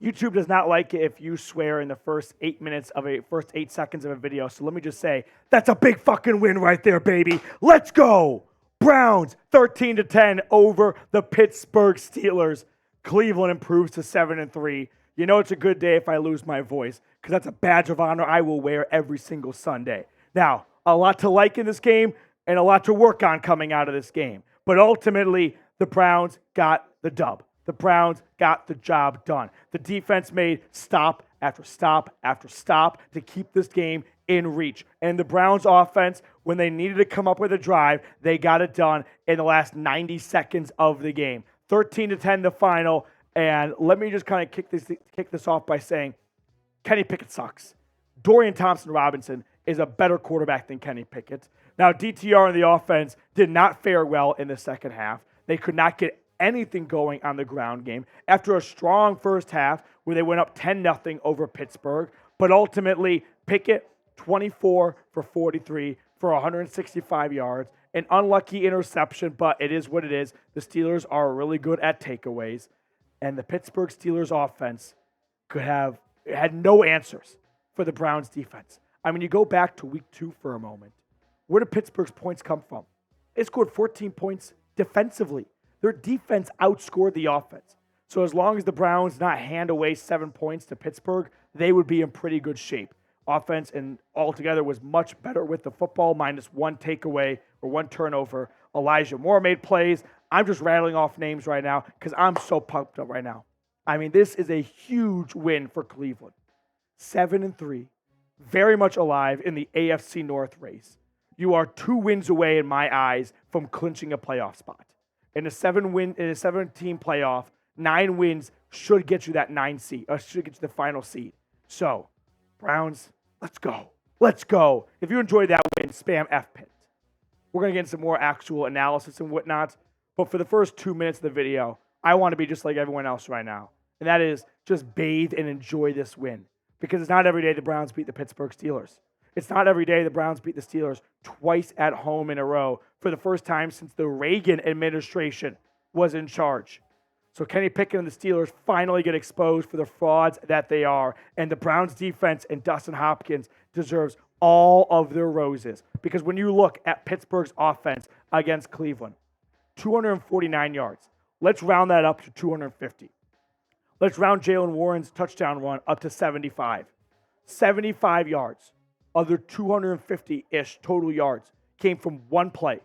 YouTube does not like it if you swear in the first 8 seconds of a video. So let me just say, that's a big fucking win right there, baby. Let's go. Browns 13-10 over the Pittsburgh Steelers. Cleveland improves to 7-3. You know it's a good day if I lose my voice, because that's a badge of honor I will wear every single Sunday. Now, a lot to like in this game and a lot to work on coming out of this game. But ultimately, the Browns got the dub. The Browns got the job done. The defense made stop after stop after stop to keep this game in reach. And the Browns offense, when they needed to come up with a drive, they got it done in the last 90 seconds of the game. 13-10 the final. And let me just kind of kick this off by saying Kenny Pickett sucks. Dorian Thompson-Robinson is a better quarterback than Kenny Pickett. Now, DTR and the offense did not fare well in the second half. They could not get anything going on the ground game after a strong first half where they went up 10-0 over Pittsburgh. But ultimately, Pickett, 24 for 43 for 165 yards. An unlucky interception, but it is what it is. The Steelers are really good at takeaways. And the Pittsburgh Steelers offense had no answers for the Browns defense. I mean, you go back to week 2 for a moment. Where did Pittsburgh's points come from? They scored 14 points defensively. Their defense outscored the offense. So as long as the Browns not hand away 7 points to Pittsburgh, they would be in pretty good shape. Offense and altogether was much better with the football, minus one takeaway or one turnover. Elijah Moore made plays. I'm just rattling off names right now because I'm so pumped up right now. I mean, this is a huge win for Cleveland. 7-3, very much alive in the AFC North race. You are 2 wins away, in my eyes, from clinching a playoff spot. In a 7-team playoff, 9 wins should get you that 9 seed, or should get you the final seed. So, Browns, let's go. Let's go. If you enjoyed that win, spam FPIT. We're going to get into some more actual analysis and whatnot. But for the first 2 minutes of the video, I want to be just like everyone else right now. And that is just bathe and enjoy this win. Because it's not every day the Browns beat the Pittsburgh Steelers. It's not every day the Browns beat the Steelers twice at home in a row for the first time since the Reagan administration was in charge. So Kenny Pickett and the Steelers finally get exposed for the frauds that they are. And the Browns defense and Dustin Hopkins deserves all of their roses. Because when you look at Pittsburgh's offense against Cleveland, 249 yards. Let's round that up to 250. Let's round Jalen Warren's touchdown run up to 75. 75 yards of their 250-ish total yards came from one play.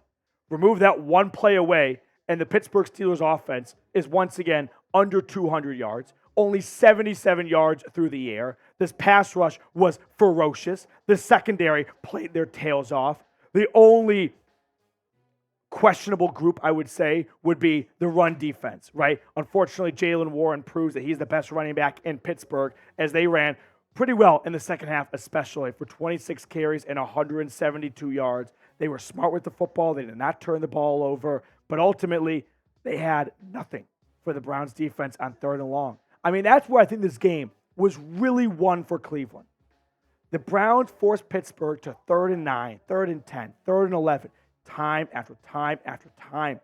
Remove that one play away, and the Pittsburgh Steelers offense is once again under 200 yards, only 77 yards through the air. This pass rush was ferocious. The secondary played their tails off. The only questionable group, I would say, would be the run defense, right? Unfortunately, Jalen Warren proves that he's the best running back in Pittsburgh as they ran pretty well in the second half, especially for 26 carries and 172 yards. They were smart with the football. They did not turn the ball over, but ultimately they had nothing for the Browns defense on 3rd and long. I mean, that's where I think this game was really won for Cleveland. The Browns forced Pittsburgh to 3rd and 9, 3rd and 10, 3rd and 11. Time after time after time.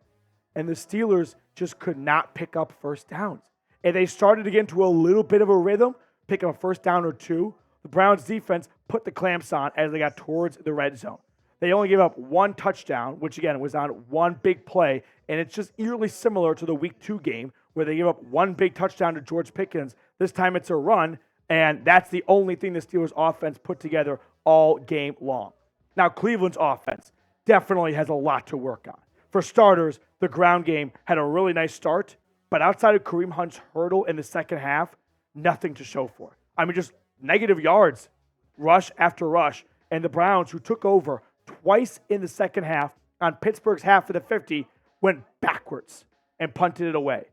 And the Steelers just could not pick up first downs. And they started to get into a little bit of a rhythm, pick up a first down or two. The Browns defense put the clamps on as they got towards the red zone. They only gave up one touchdown, which again was on one big play. And it's just eerily similar to the week 2 game where they gave up one big touchdown to George Pickens. This time it's a run. And that's the only thing the Steelers offense put together all game long. Now Cleveland's offense definitely has a lot to work on. For starters, the ground game had a really nice start, but outside of Kareem Hunt's hurdle in the second half, nothing to show for it. I mean, just negative yards, rush after rush, and the Browns, who took over twice in the second half on Pittsburgh's half of the 50, went backwards and punted it away.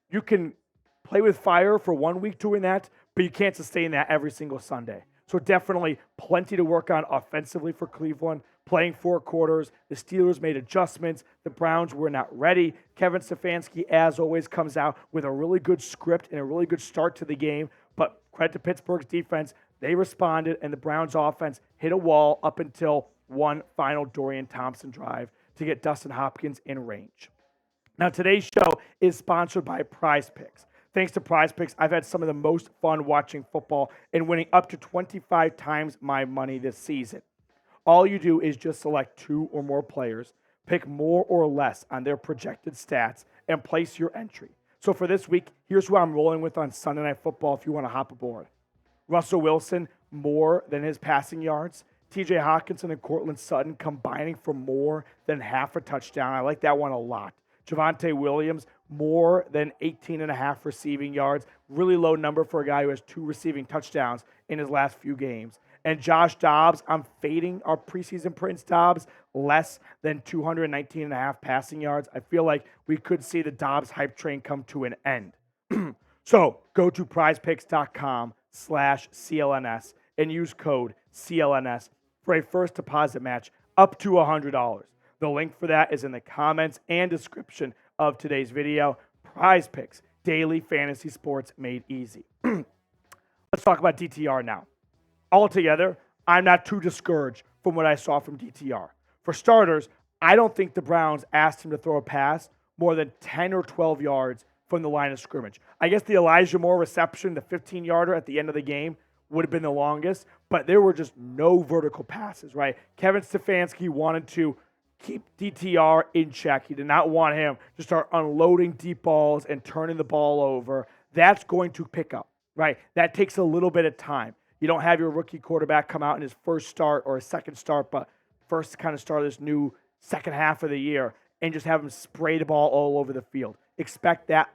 You can play with fire for 1 week doing that, but you can't sustain that every single Sunday. So definitely plenty to work on offensively for Cleveland. Playing 4 quarters, the Steelers made adjustments. The Browns were not ready. Kevin Stefanski, as always, comes out with a really good script and a really good start to the game. But credit to Pittsburgh's defense, they responded, and the Browns offense hit a wall up until one final Dorian Thompson drive to get Dustin Hopkins in range. Now, today's show is sponsored by Prize Picks. Thanks to Prize Picks, I've had some of the most fun watching football and winning up to 25 times my money this season. All you do is just select 2 or more players, pick more or less on their projected stats, and place your entry. So for this week, here's who I'm rolling with on Sunday Night Football if you want to hop aboard. Russell Wilson, more than his passing yards. TJ Hawkinson and Courtland Sutton combining for more than half a touchdown. I like that one a lot. Javonte Williams, more than 18.5 receiving yards. Really low number for a guy who has 2 receiving touchdowns in his last few games. And Josh Dobbs, I'm fading our preseason Prince Dobbs, less than 219.5 passing yards. I feel like we could see the Dobbs hype train come to an end. So go to prizepicks.com/CLNS and use code CLNS for a first deposit match up to $100. The link for that is in the comments and description of today's video. Prize Picks, daily fantasy sports made easy. Let's talk about DTR now. Altogether, I'm not too discouraged from what I saw from DTR. For starters, I don't think the Browns asked him to throw a pass more than 10 or 12 yards from the line of scrimmage. I guess the Elijah Moore reception, the 15-yarder at the end of the game, would have been the longest, but there were just no vertical passes, right? Kevin Stefanski wanted to keep DTR in check. He did not want him to start unloading deep balls and turning the ball over. That's going to pick up, right? That takes a little bit of time. You don't have your rookie quarterback come out in his first start or his second start, but first kind of start of this new second half of the year and just have him spray the ball all over the field. Expect that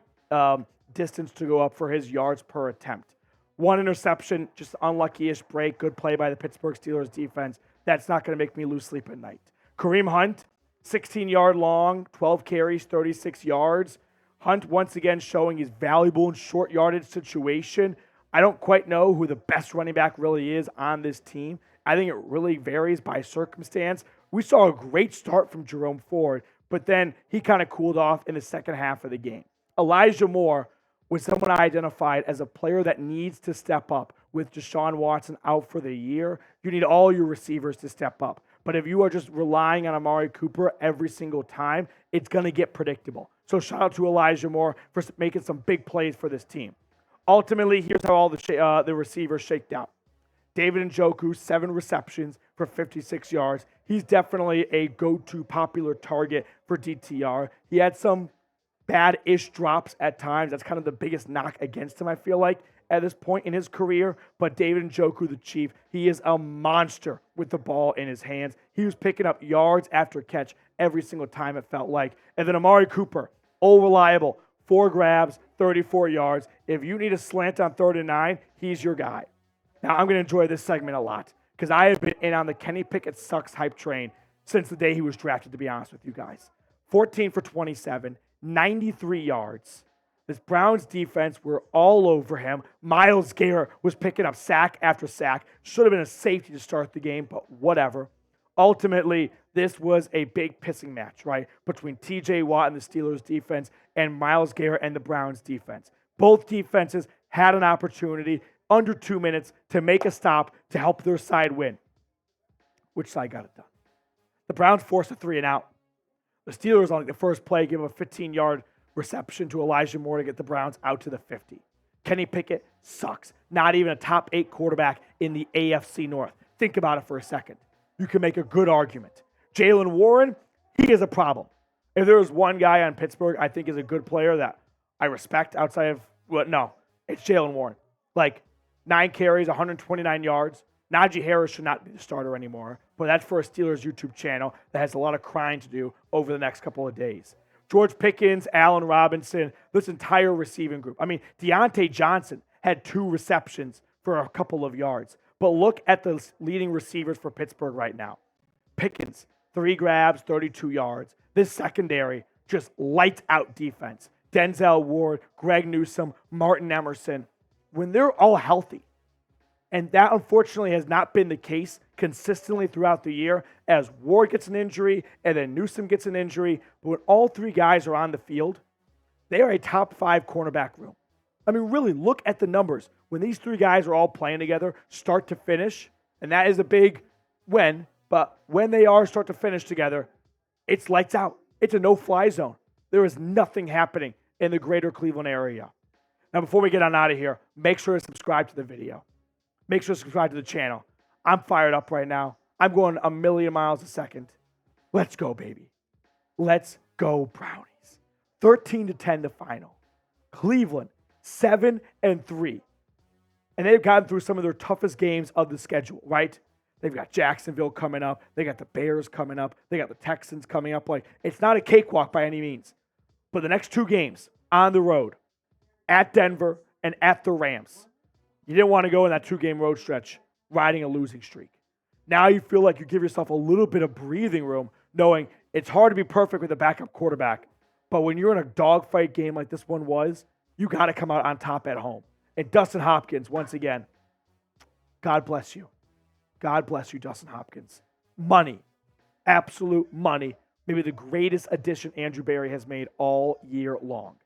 distance to go up for his yards per attempt. 1 interception, just unlucky-ish break. Good play by the Pittsburgh Steelers defense. That's not going to make me lose sleep at night. Kareem Hunt, 16-yard long, 12 carries, 36 yards. Hunt once again showing he's valuable in short yardage situation. I don't quite know who the best running back really is on this team. I think it really varies by circumstance. We saw a great start from Jerome Ford, but then he kind of cooled off in the second half of the game. Elijah Moore was someone I identified as a player that needs to step up. With Deshaun Watson out for the year, you need all your receivers to step up. But if you are just relying on Amari Cooper every single time, it's going to get predictable. So shout out to Elijah Moore for making some big plays for this team. Ultimately, here's how all the receivers shaked out. David Njoku, 7 receptions for 56 yards. He's definitely a go-to popular target for DTR. He had some bad-ish drops at times. That's kind of the biggest knock against him, I feel like, at this point in his career. But David Njoku, the Chief, he is a monster with the ball in his hands. He was picking up yards after catch every single time, it felt like. And then Amari Cooper, all reliable, 4 grabs, 34 yards. If you need a slant on 3rd and 9, he's your guy. Now, I'm going to enjoy this segment a lot because I have been in on the Kenny Pickett sucks hype train since the day he was drafted, to be honest with you guys. 14 for 27. 93 yards. This Browns defense were all over him. Myles Garrett was picking up sack after sack. Should have been a safety to start the game, but whatever. Ultimately, this was a big pissing match, right? Between TJ Watt and the Steelers defense and Myles Garrett and the Browns defense. Both defenses had an opportunity under 2 minutes to make a stop to help their side win. Which side got it done? The Browns forced a 3-and-out. The Steelers, on the first play, give a 15-yard reception to Elijah Moore to get the Browns out to the 50. Kenny Pickett sucks. Not even a top 8 quarterback in the AFC North. Think about it for a second. You can make a good argument. Jaylen Warren, he is a problem. If there was one guy on Pittsburgh I think is a good player that I respect outside of, it's Jaylen Warren. 9 carries, 129 yards. Najee Harris should not be the starter anymore, but that's for a Steelers YouTube channel that has a lot of crying to do over the next couple of days. George Pickens, Allen Robinson, this entire receiving group. Deontay Johnson had 2 receptions for a couple of yards. But look at the leading receivers for Pittsburgh right now. Pickens, 3 grabs, 32 yards. This secondary, just lights out defense. Denzel Ward, Greg Newsome, Martin Emerson. When they're all healthy, and that, unfortunately, has not been the case consistently throughout the year as Ward gets an injury and then Newsome gets an injury. But when all 3 guys are on the field, they are a top 5 cornerback room. Really, look at the numbers. When these 3 guys are all playing together, start to finish, and that is a big when, but when they are start to finish together, it's lights out. It's a no-fly zone. There is nothing happening in the greater Cleveland area. Now, before we get on out of here, make sure to subscribe to the video. Make sure to subscribe to the channel. I'm fired up right now. I'm going a million miles a second. Let's go, baby. Let's go, Brownies. 13-10 the final. Cleveland, 7-3. And they've gotten through some of their toughest games of the schedule, right? They've got Jacksonville coming up. They got the Bears coming up. They got the Texans coming up. Like, it's not a cakewalk by any means. But the next 2 games on the road, at Denver and at the Rams, you didn't want to go in that 2-game road stretch riding a losing streak. Now you feel like you give yourself a little bit of breathing room, knowing it's hard to be perfect with a backup quarterback. But when you're in a dogfight game like this one was, you got to come out on top at home. And Dustin Hopkins, once again, God bless you. God bless you, Dustin Hopkins. Money. Absolute money. Maybe the greatest addition Andrew Berry has made all year long.